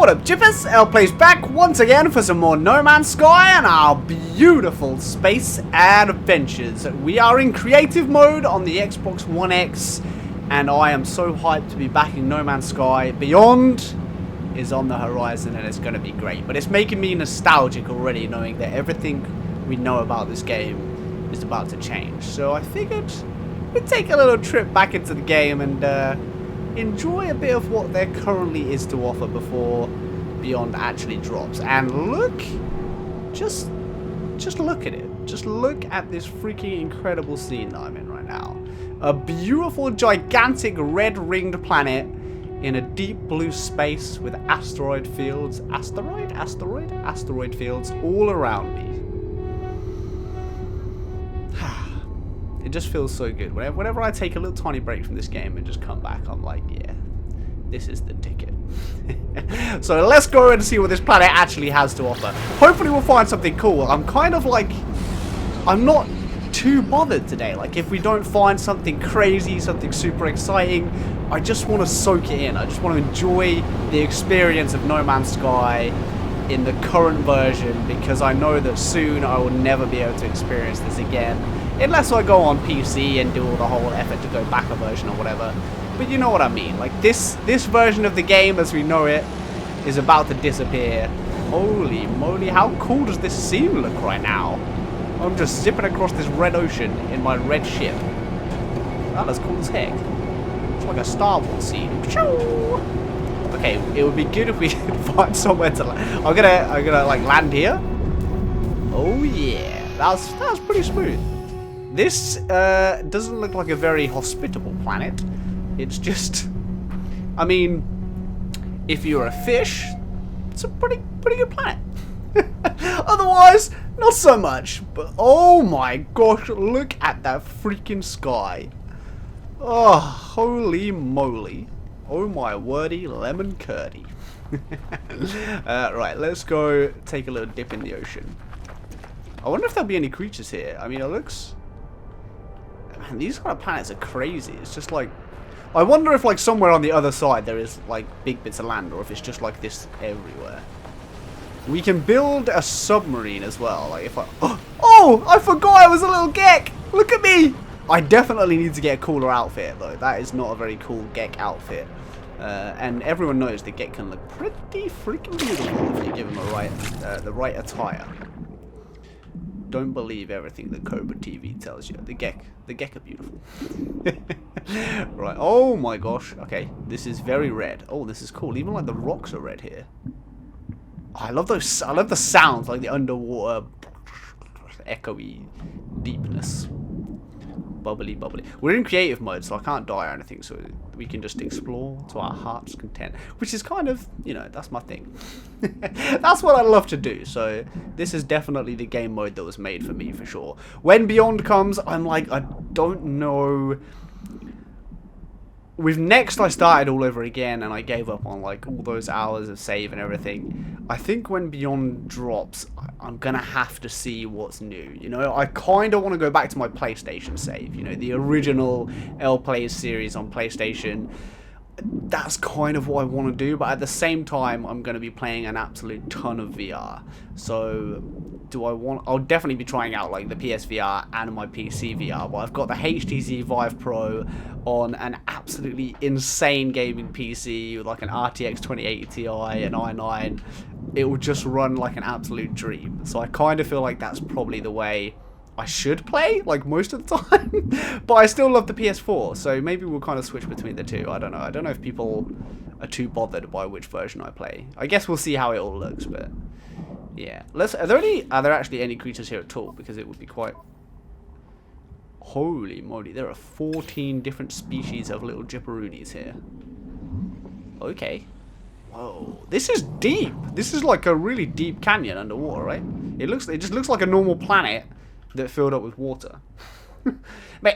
What up, Jippers? L plays back once again for some more No Man's Sky and our beautiful space adventures. We are in creative mode on the Xbox One X, and I am so hyped to be back in No Man's Sky. Beyond is on the horizon and it's going to be great, but it's making me nostalgic already knowing that everything we know about this game is about to change. So I figured we'd take a little trip back into the game and enjoy a bit of what there currently is to offer before Beyond actually drops. And look, just look at it. Just look at this freaking incredible scene that I'm in right now. A beautiful, gigantic, red-ringed planet in a deep blue space with asteroid fields. Asteroid fields all around me. It just feels so good. Whenever I take a little tiny break from this game and just come back, I'm like, yeah, this is the ticket. So let's go and see what this planet actually has to offer. Hopefully we'll find something cool. I'm kind of like, I'm not too bothered today. Like, if we don't find something crazy, something super exciting, I just want to soak it in. I just want to enjoy the experience of No Man's Sky in the current version, because I know that soon I will never be able to experience this again. Unless I go on PC and do all the whole effort to go back a version or whatever. But you know what I mean. Like, this version of the game as we know it is about to disappear. Holy moly, how cool does this scene look right now? I'm just zipping across this red ocean in my red ship. That looks cool as heck. It's like a Star Wars scene. Okay, it would be good if we could find somewhere to land. I'm gonna like land here. Oh yeah, that was pretty smooth. This doesn't look like a very hospitable planet. It's just, I mean, if you're a fish, it's a pretty good planet. Otherwise, not so much. But oh my gosh, look at that freaking sky. Oh, holy moly. Oh my wordy lemon curdy. Right, let's go take a little dip in the ocean. I wonder if there'll be any creatures here. I mean, it looks... Man, these kind of planets are crazy. It's just like... I wonder if like somewhere on the other side there is like big bits of land, or if it's just like this everywhere. We can build a submarine as well. Like if I... Oh! I forgot I was a little Gek! Look at me! I definitely need to get a cooler outfit though. That is not a very cool Gek outfit. And everyone knows the Gek can look pretty freaking beautiful if you give him the right attire. Don't believe everything that Cobra TV tells you. The Gek are beautiful. Right. Oh my gosh. Okay. This is very red. Oh, this is cool. Even like the rocks are red here. Oh, I love those. I love the sounds, like the underwater echoey deepness. Bubbly. We're in creative mode, so I can't die or anything, so we can just explore to our heart's content, which is kind of, you know, that's my thing. That's what I love to do. So this is definitely the game mode that was made for me, for sure. When Beyond comes, I'm like, I don't know. With Next, I started all over again, and I gave up on like all those hours of save and everything. I think when Beyond drops, I'm gonna have to see what's new. You know, I kind of want to go back to my PlayStation save. You know, the original L Plays series on PlayStation. That's kind of what I want to do, but at the same time, I'm going to be playing an absolute ton of VR. So, I'll definitely be trying out like the PSVR and my PC VR, but I've got the HTC Vive Pro on an absolutely insane gaming PC with like an RTX 2080 Ti, an i9. It will just run like an absolute dream. So I kind of feel like that's probably the way I should play, like most of the time. But I still love the PS4, so maybe we'll kind of switch between the two. I don't know. I don't know if people are too bothered by which version I play. I guess we'll see how it all looks, but yeah. Are there actually any creatures here at all? Because it would be quite... Holy moly, there are 14 different species of little jipperoonies here. Okay. Whoa, this is deep. This is like a really deep canyon underwater, right? It just looks like a normal planet that filled up with water.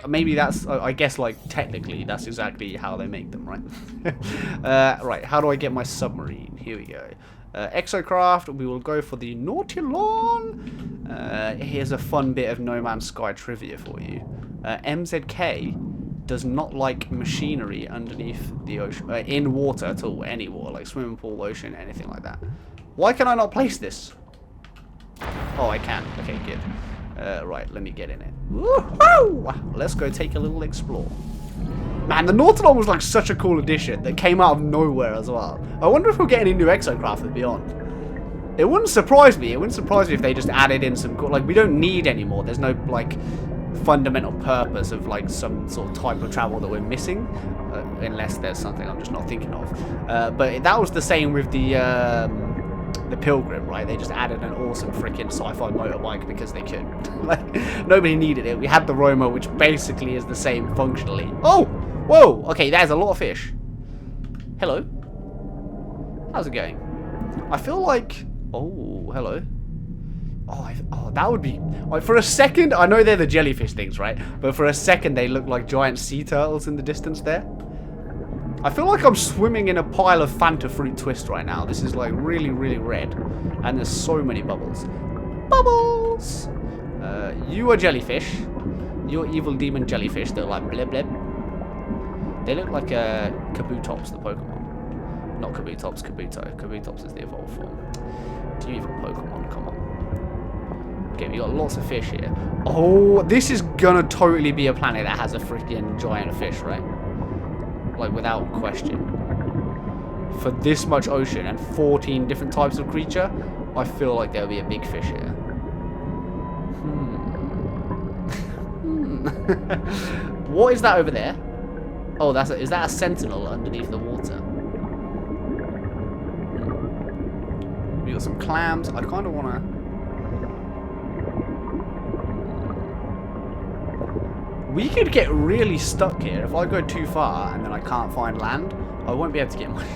Maybe that's, I guess, like, technically, that's exactly how they make them, right? Right, how do I get my submarine? Here we go. Exocraft, we will go for the Nautilon. Here's a fun bit of No Man's Sky trivia for you. MZK does not like machinery underneath the ocean, in water at all, any water, like swimming pool, ocean, anything like that. Why can I not place this? Oh, I can. Okay, good. Right, let me get in it. Woohoo! Let's go take a little explore. Man, the Nautilon was like such a cool addition that came out of nowhere as well. I wonder if we'll get any new exocraft with Beyond. It wouldn't surprise me. It wouldn't surprise me if they just added in some cool, like, we don't need anymore. There's no like fundamental purpose of like some sort of type of travel that we're missing, unless there's something I'm just not thinking of. But that was the same with the Pilgrim, right? They just added an awesome freaking sci-fi motorbike because they could. Like, nobody needed it. We had the Roma, which basically is the same functionally. Oh! Whoa! Okay, there's a lot of fish. Hello. How's it going? I feel like... Oh, hello. Oh, that would be... Like, for a second, I know they're the jellyfish things, right? But for a second, they look like giant sea turtles in the distance there. I feel like I'm swimming in a pile of Fanta Fruit Twist right now. This is like really, really red. And there's so many bubbles. Bubbles! You are jellyfish. You're evil demon jellyfish. They're like bleb bleb. They look like Kabutops, the Pokemon. Not Kabutops, Kabuto. Kabutops is the evolved form. Do you even Pokemon? Come on. Okay, we got lots of fish here. Oh, this is gonna totally be a planet that has a freaking giant fish, right? Like, without question. For this much ocean and 14 different types of creature, I feel like there'll be a big fish here. What is that over there? Oh, is that a sentinel underneath the water? We got some clams. I kind of want to... We could get really stuck here. If I go too far and then I can't find land, I won't be able to get much.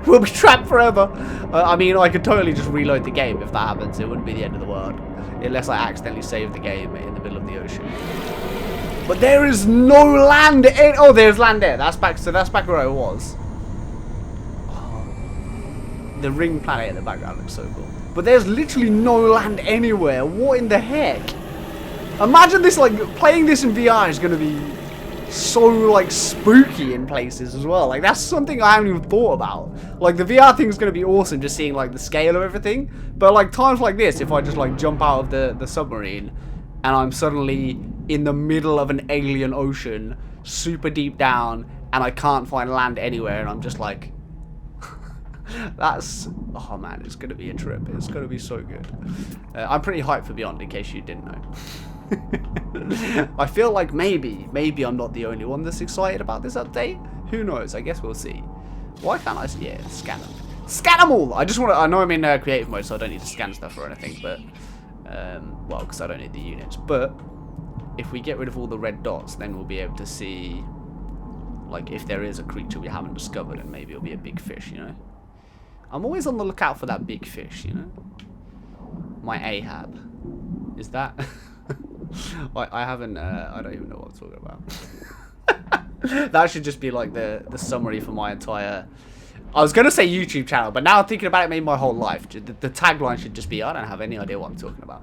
We'll be trapped forever. I mean, I could totally just reload the game if that happens. It wouldn't be the end of the world. Unless I accidentally save the game in the middle of the ocean. But there is no land. Oh, there's land there. That's back. So that's back where I was. Oh, the ring planet in the background looks so cool. But there's literally no land anywhere. What in the heck? Imagine this, like, playing this in VR is going to be so, like, spooky in places as well. Like, that's something I haven't even thought about. Like, the VR thing is going to be awesome, just seeing, like, the scale of everything. But, like, times like this, if I just, like, jump out of the submarine and I'm suddenly in the middle of an alien ocean, super deep down, and I can't find land anywhere, and I'm just like... That's... Oh, man, it's going to be a trip. It's going to be so good. I'm pretty hyped for Beyond, in case you didn't know. I feel like maybe I'm not the only one that's excited about this update. Who knows? I guess we'll see. Why can't I... Yeah, scan them. Scan them all! I just want to... I know I'm in creative mode, so I don't need to scan stuff or anything, but... well, because I don't need the units. But if we get rid of all the red dots, then we'll be able to see... Like, if there is a creature we haven't discovered, and maybe it'll be a big fish, you know? I'm always on the lookout for that big fish, you know? My Ahab. Is that... I haven't, I don't even know what I'm talking about. That should just be like the summary for my entire... I was going to say YouTube channel, but now thinking about it, maybe my whole life. The tagline should just be, I don't have any idea what I'm talking about.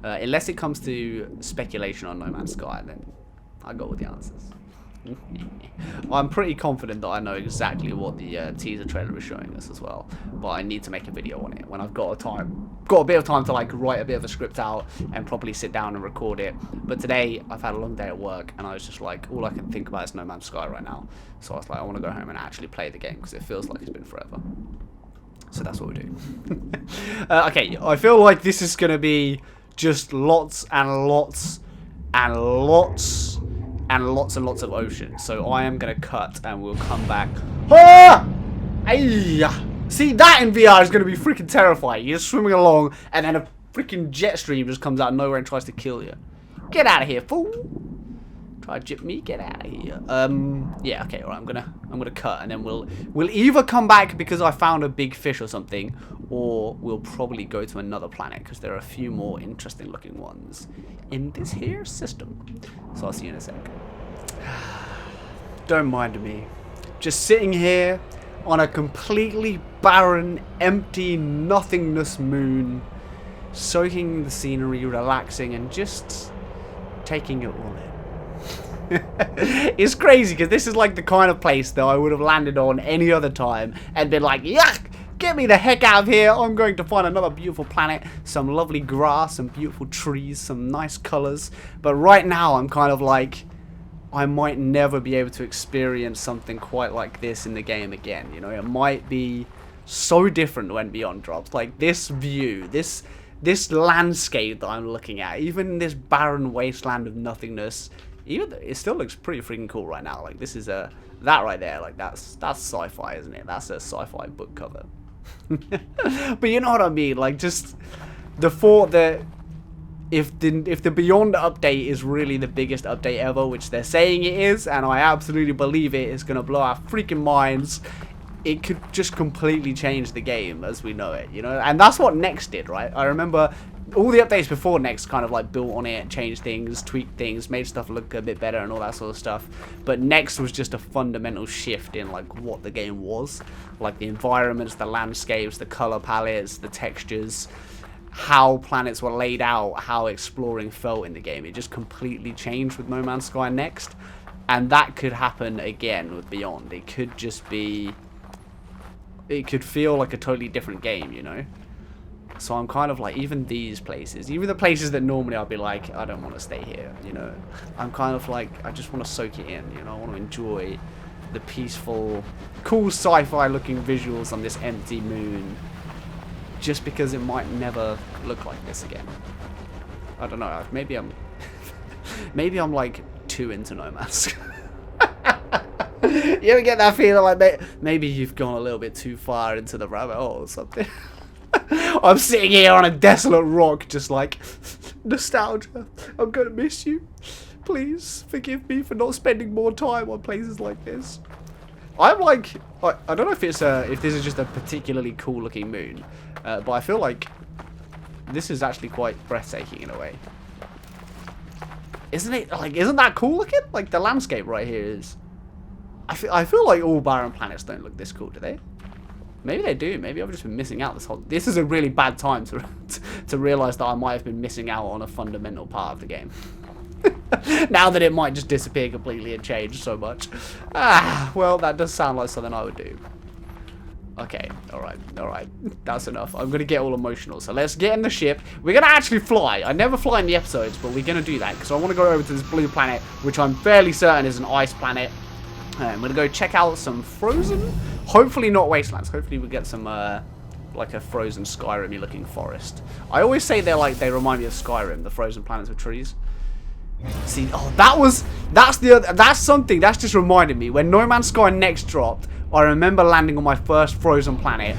Unless it comes to speculation on No Man's Sky, then I go with the answers. I'm pretty confident that I know exactly what the teaser trailer is showing us as well, but I need to make a video on it when I've got a bit of time to like write a bit of a script out and properly sit down and record it. But today I've had a long day at work and I was just like, all I can think about is No Man's Sky right now. So I was like, I want to go home and actually play the game because it feels like it's been forever. So that's what we're doing. Okay, I feel like this is going to be just lots and lots and lots and lots and lots of ocean. So I am going to cut and we'll come back. Ah! See, that in VR is going to be freaking terrifying. You're swimming along and then a freaking jet stream just comes out of nowhere and tries to kill you. Get out of here, fool. Try to jip me, get out of here. Yeah, okay, alright, I'm gonna cut and then we'll either come back because I found a big fish or something, or we'll probably go to another planet because there are a few more interesting looking ones in this here system. So I'll see you in a sec. Don't mind me. Just sitting here on a completely barren, empty, nothingness moon, soaking the scenery, relaxing, and just taking it all in. It's crazy because this is like the kind of place that I would have landed on any other time and been like, yuck, get me the heck out of here. I'm going to find another beautiful planet, some lovely grass, some beautiful trees, some nice colors. But right now I'm kind of like, I might never be able to experience something quite like this in the game again. You know, it might be so different when Beyond drops. Like this view, this landscape that I'm looking at, even this barren wasteland of nothingness, even it still looks pretty freaking cool right now. Like this is that right there, like that's sci-fi, isn't it? That's a sci-fi book cover. But you know what I mean? Like just the thought that if the Beyond update is really the biggest update ever, which they're saying it is, and I absolutely believe it is gonna blow our freaking minds, it could just completely change the game as we know it, you know? And that's what Next did, right? I remember all the updates before Next kind of like built on it, changed things, tweaked things, made stuff look a bit better and all that sort of stuff. But Next was just a fundamental shift in like what the game was. Like the environments, the landscapes, the color palettes, the textures, how planets were laid out, how exploring felt in the game. It just completely changed with No Man's Sky Next. And that could happen again with Beyond. It could just be... it could feel like a totally different game, you know? So I'm kind of like, even these places, even the places that normally I'd be like, I don't want to stay here, you know? I'm kind of like, I just want to soak it in, you know? I want to enjoy the peaceful, cool sci-fi looking visuals on this empty moon. Just because it might never look like this again. I don't know, maybe I'm... maybe I'm like too into No Man's Sky. You ever get that feeling like maybe you've gone a little bit too far into the rabbit hole or something? I'm sitting here on a desolate rock just like, nostalgia, I'm gonna miss you. Please forgive me for not spending more time on places like this. I'm like, I don't know if it's if this is just a particularly cool looking moon, but I feel like this is actually quite breathtaking in a way. Isn't it? Like, isn't that cool looking? Like the landscape right here is. I feel like all barren planets don't look this cool, do they? Maybe they do. Maybe I've just been missing out this whole... This is a really bad time to realise that I might have been missing out on a fundamental part of the game. Now that it might just disappear completely and change so much. Ah, well, that does sound like something I would do. Okay, alright. That's enough. I'm going to get all emotional. So let's get in the ship. We're going to actually fly. I never fly in the episodes, but we're going to do that. Because I want to go over to this blue planet, which I'm fairly certain is an ice planet. I'm going to go check out some frozen, hopefully not wastelands. Hopefully we get some, like a frozen Skyrim-y looking forest. I always say they remind me of Skyrim, the frozen planets with trees. See, oh, that's something, that's just reminded me. When No Man's Sky Next dropped, I remember landing on my first frozen planet,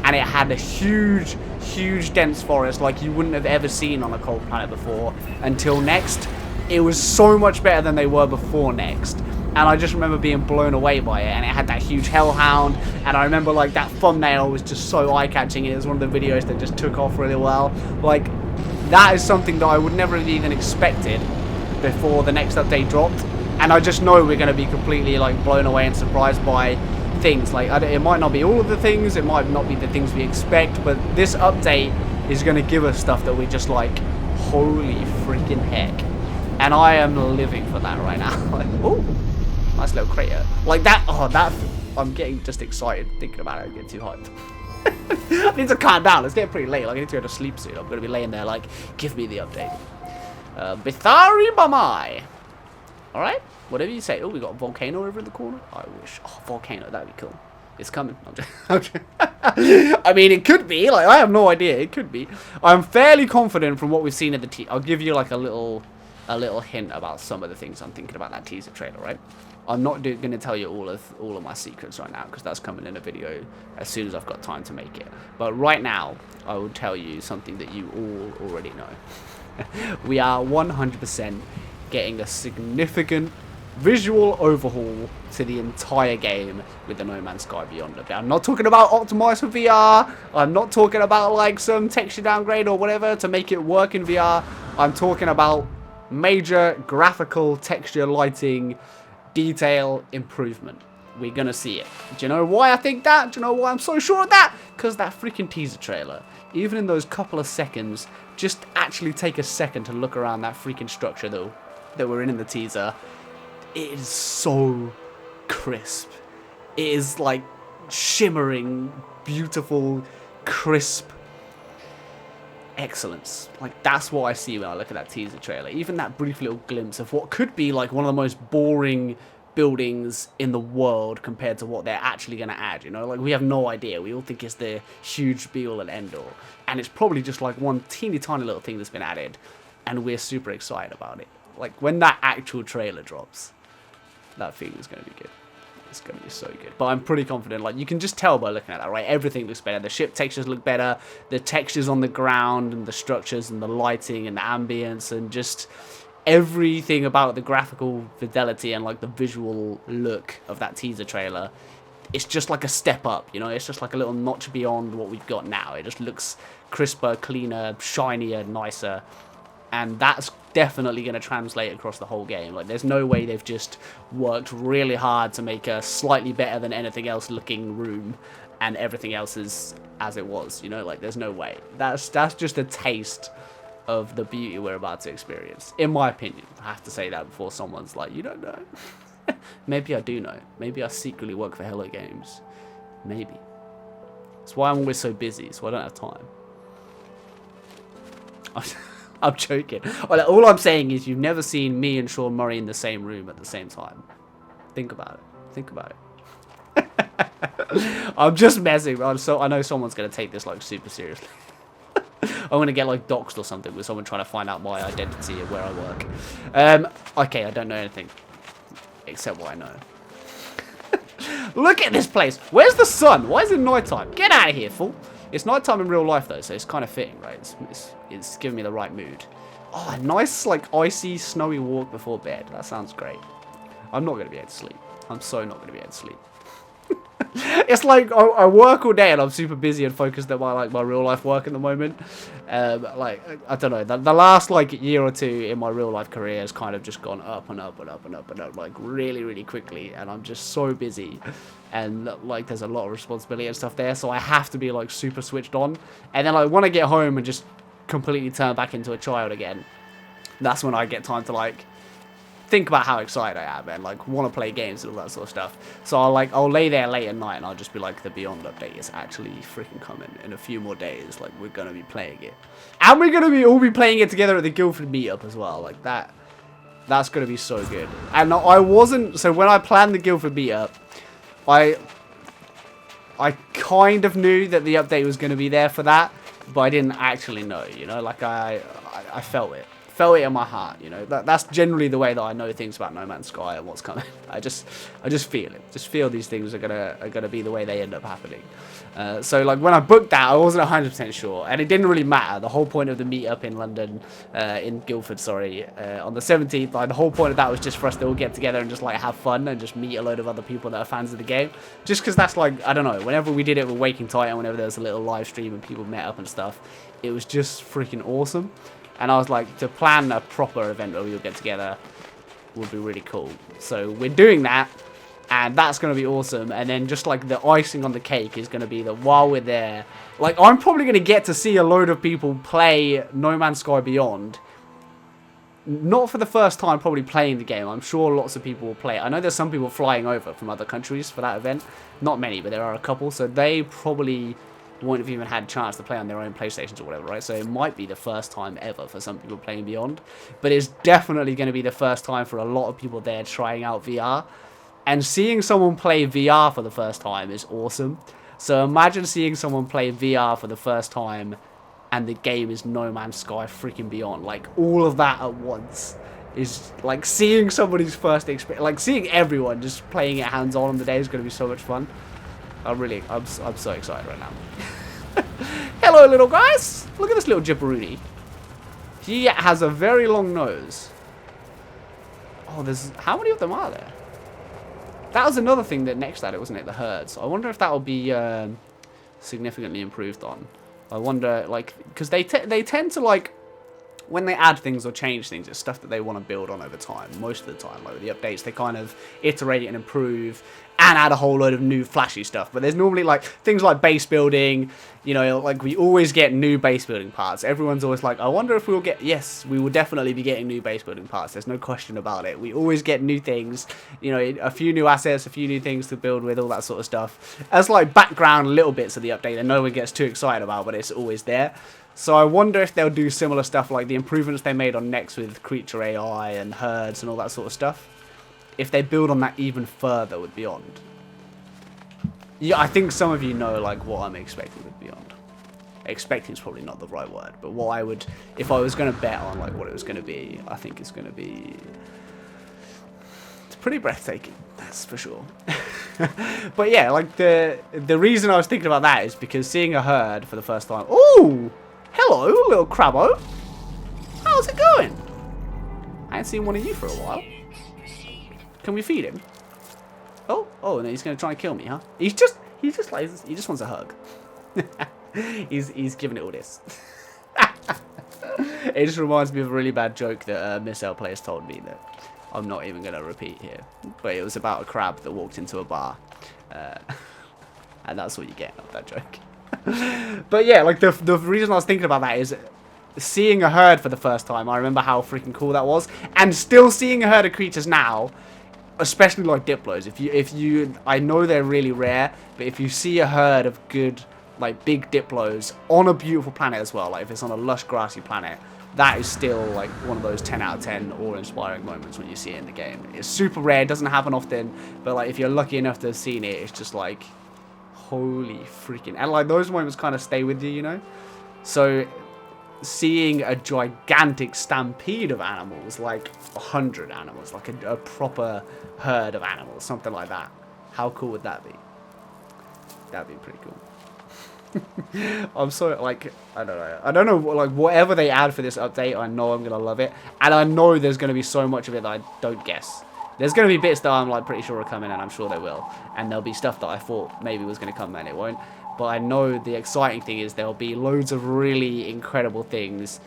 and it had a huge, huge dense forest like you wouldn't have ever seen on a cold planet before until Next. It was so much better than they were before Next. And I just remember being blown away by it, and it had that huge hellhound, and I remember like that thumbnail was just so eye-catching. It was one of the videos that just took off really well. Like, that is something that I would never have even expected before the next update dropped, and I just know we're going to be completely like blown away and surprised by things. Like, it might not be all of the things, it might not be the things we expect, but this update is going to give us stuff that we're just like, holy freaking heck. And I am living for that right now. Like, ooh. Nice little crater. Like that, I'm getting just excited thinking about it. I get too hyped. I need to calm down. It's getting pretty late. Like, I need to go to sleep soon. I'm going to be laying there like, give me the update. Bithari Bamai. Alright, whatever you say. Oh, we got a volcano over in the corner. I wish. Oh, volcano, that'd be cool. It's coming. I mean, it could be. Like, I have no idea. It could be. I'm fairly confident from what we've seen at the I'll give you like a little hint about some of the things I'm thinking about that teaser trailer, right? I'm not going to tell you all of my secrets right now, because that's coming in a video as soon as I've got time to make it. But right now, I will tell you something that you all already know. We are 100% getting a significant visual overhaul to the entire game with the No Man's Sky Beyond update. I'm not talking about optimized for VR. I'm not talking about like some texture downgrade or whatever to make it work in VR. I'm talking about major graphical, texture, lighting, detail improvement. We're gonna see it. Do you know why I think that? Do you know why I'm so sure of that? Because that freaking teaser trailer, even in those couple of seconds, just actually take a second to look around that freaking structure though that we're in the teaser. it is so crisp. It is like shimmering, beautiful, crisp excellence. Like, that's what I see when I look at that teaser trailer. Even that brief little glimpse of what could be like one of the most boring buildings in the world compared to what they're actually going to add, you know? Like, we have no idea. We all think it's the huge be-all and end-all. And it's probably just like one teeny tiny little thing that's been added, and we're super excited about it. Like, when that actual trailer drops, that feeling is going to be good. It's going to be so good. But I'm pretty confident. Like, you can just tell by looking at that, right? Everything looks better. The ship textures look better. The textures on the ground and the structures and the lighting and the ambience and just everything about the graphical fidelity and, like, the visual look of that teaser trailer. It's just like a step up, you know? It's just like a little notch beyond what we've got now. It just looks crisper, cleaner, shinier, nicer. And that's definitely going to translate across the whole game. Like, there's no way they've just worked really hard to make a slightly better than anything else looking room and everything else is as it was, you know? Like, there's no way. That's just a taste of the beauty we're about to experience, in my opinion. I have to say that before someone's like, you don't know. Maybe I do know. Maybe I secretly work for Hello Games. Maybe. That's why I'm always so busy, so I don't have time. I'm joking. All I'm saying is you've never seen me and Sean Murray in the same room at the same time. Think about it. Think about it. I'm just messing. I know someone's going to take this like super seriously. I'm going to get like doxxed or something with someone trying to find out my identity and where I work. Okay, I don't know anything except what I know. Look at this place. Where's the sun? Why is it nighttime? Get out of here, fool. It's nighttime in real life, though, so it's kind of fitting, right? It's giving me the right mood. Oh, a nice, like, icy, snowy walk before bed. That sounds great. I'm not going to be able to sleep. I'm so not going to be able to sleep. It's like I work all day and I'm super busy and focused at my real life work at the moment. Like, I don't know, the last like year or two in my real life career has kind of just gone up and up and up and up and up, like really, really quickly, and I'm just so busy and like there's a lot of responsibility and stuff there, so I have to be like super switched on. And then like when I get home and just completely turn back into a child again, that's when I get time to like think about how excited I am and like want to play games and all that sort of stuff. So I'll lay there late at night and I'll just be like, the Beyond update is actually freaking coming in a few more days. Like, we're gonna be playing it, and we're gonna all be playing it together at the Guildford meetup as well. Like that's gonna be so good. And so when I planned the Guildford meetup, I kind of knew that the update was gonna be there for that, but I didn't actually know. You know, like I felt it. Felt it in my heart, you know. That's generally the way that I know things about No Man's Sky and what's coming. I just feel it. Just feel these things are gonna be the way they end up happening. So like when I booked that, I wasn't 100% sure, and it didn't really matter. The whole point of the meetup in London, in Guildford, sorry, on the 17th, like the whole point of that was just for us to all get together and just like have fun and just meet a load of other people that are fans of the game. Just because that's like, I don't know, whenever we did it with Waking Titan, whenever there was a little live stream and people met up and stuff, it was just freaking awesome. And I was like, to plan a proper event where we all get together would be really cool. So we're doing that, and that's going to be awesome. And then just like the icing on the cake is going to be that while we're there, like I'm probably going to get to see a load of people play No Man's Sky Beyond. Not for the first time probably playing the game. I'm sure lots of people will play it. I know there's some people flying over from other countries for that event. Not many, but there are a couple. So they probably won't have even had a chance to play on their own PlayStations or whatever, right? So it might be the first time ever for some people playing Beyond, but it's definitely going to be the first time for a lot of people there trying out VR. And seeing someone play VR for the first time is awesome. So imagine seeing someone play VR for the first time and the game is No Man's Sky freaking Beyond. Like, all of that at once is like seeing somebody's first experience, like seeing everyone just playing it hands-on the day is going to be so much fun. I'm so excited right now. Hello, little guys. Look at this little Jipperoonie. He has a very long nose. Oh, how many of them are there? That was another thing that next at it, wasn't it? The herds. I wonder if that will be significantly improved on. I wonder, like, because they tend to, like, when they add things or change things, it's stuff that they want to build on over time. Most of the time, like with the updates, they kind of iterate and improve. and add a whole load of new flashy stuff. But there's normally like things like base building, you know, like we always get new base building parts. Everyone's always like, I wonder if we'll get, yes, we will definitely be getting new base building parts. There's no question about it. We always get new things, you know, a few new assets, a few new things to build with, all that sort of stuff. As like background little bits of the update that no one gets too excited about, but it's always there. So I wonder if they'll do similar stuff like the improvements they made on Next with creature AI and herds and all that sort of stuff. If they build on that even further with Beyond. Yeah, I think some of you know like what I'm expecting with Beyond. Expecting is probably not the right word, but what I would, if I was going to bet on like what it was going to be, I think it's going to be, it's pretty breathtaking, that's for sure. But yeah, like the reason I was thinking about that is because seeing a herd for the first time. Ooh! Hello, little crabbo. How's it going? I ain't seen one of you for a while. Can we feed him? Oh, and he's gonna try and kill me, huh? He just wants a hug. he's giving it all this. It just reminds me of a really bad joke that Miss L players told me that I'm not even gonna repeat here. But it was about a crab that walked into a bar, and that's what you get out of that joke. But yeah, like the reason I was thinking about that is seeing a herd for the first time. I remember how freaking cool that was, and still seeing a herd of creatures now, especially like Diplos. If you, I know they're really rare, but if you see a herd of good like big Diplos on a beautiful planet as well, like if it's on a lush grassy planet, that is still like one of those 10 out of 10 awe-inspiring moments when you see it in the game. It's super rare, it doesn't happen often, but like if you're lucky enough to have seen it, it's just like holy freaking, and like those moments kind of stay with you, you know. So seeing a gigantic stampede of animals, like 100 animals, like a proper herd of animals, something like that, how cool would that be? That'd be pretty cool. I'm so like, I don't know, like whatever they add for this update, I know I'm gonna love it, and I know there's gonna be so much of it that I don't guess. There's going to be bits that I'm like pretty sure are coming, and I'm sure they will. And there'll be stuff that I thought maybe was going to come and it won't. But I know the exciting thing is there'll be loads of really incredible things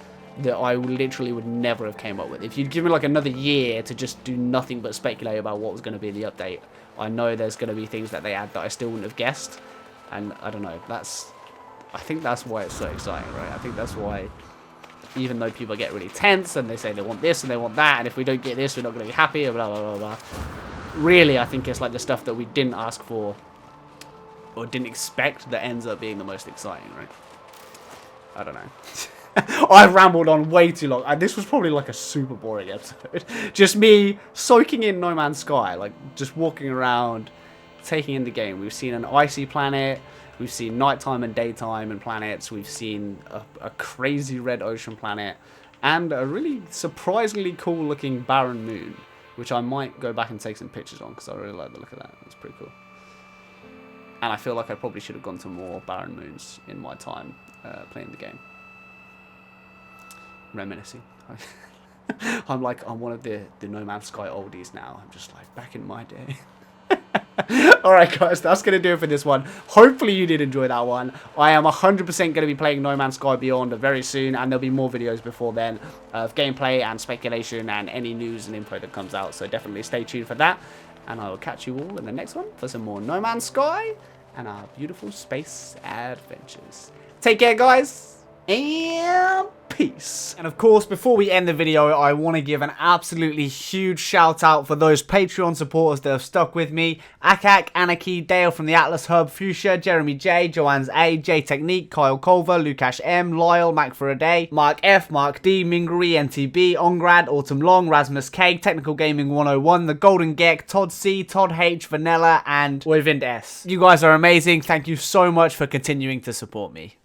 that I literally would never have came up with. If you'd give me like another year to just do nothing but speculate about what was going to be the update, I know there's going to be things that they add that I still wouldn't have guessed. And I don't know, I think that's why it's so exciting, right? I think that's why, even though people get really tense and they say they want this and they want that, and if we don't get this, we're not going to be happy, blah, blah, blah, blah. Really, I think it's like the stuff that we didn't ask for or didn't expect that ends up being the most exciting, right? I don't know. I've rambled on way too long. This was probably like a super boring episode. Just me soaking in No Man's Sky, like just walking around, taking in the game. We've seen an icy planet. We've seen nighttime and daytime and planets. We've seen a crazy red ocean planet. And a really surprisingly cool looking barren moon. Which I might go back and take some pictures on. Because I really like the look of that. It's pretty cool. And I feel like I probably should have gone to more barren moons in my time playing the game. Reminiscing. I'm one of the No Man's Sky oldies now. I'm just like, back in my day. Alright guys, that's going to do it for this one. Hopefully you did enjoy that one. I am 100% going to be playing No Man's Sky Beyond very soon, and there'll be more videos before then of gameplay and speculation and any news and info that comes out, so definitely stay tuned for that, and I will catch you all in the next one for some more No Man's Sky and our beautiful space adventures. Take care guys, and peace. And of course, before we end the video, I want to give an absolutely huge shout out for those Patreon supporters that have stuck with me. Acac, Anakey, Dale from the Atlas Hub, Fuschia, Jeremy J, Johannes A, Jtecnique, Culver, Lukash M, Lyle, Foraday, Mark F, Mark D, Mingery, NTB, Ongrad, Autumn Long, Rasmus K, Technical Gaming 101, the Golden Gek, Todd C, Todd H, Vanella, and Øyvind S. You guys are amazing. Thank you so much for continuing to support me.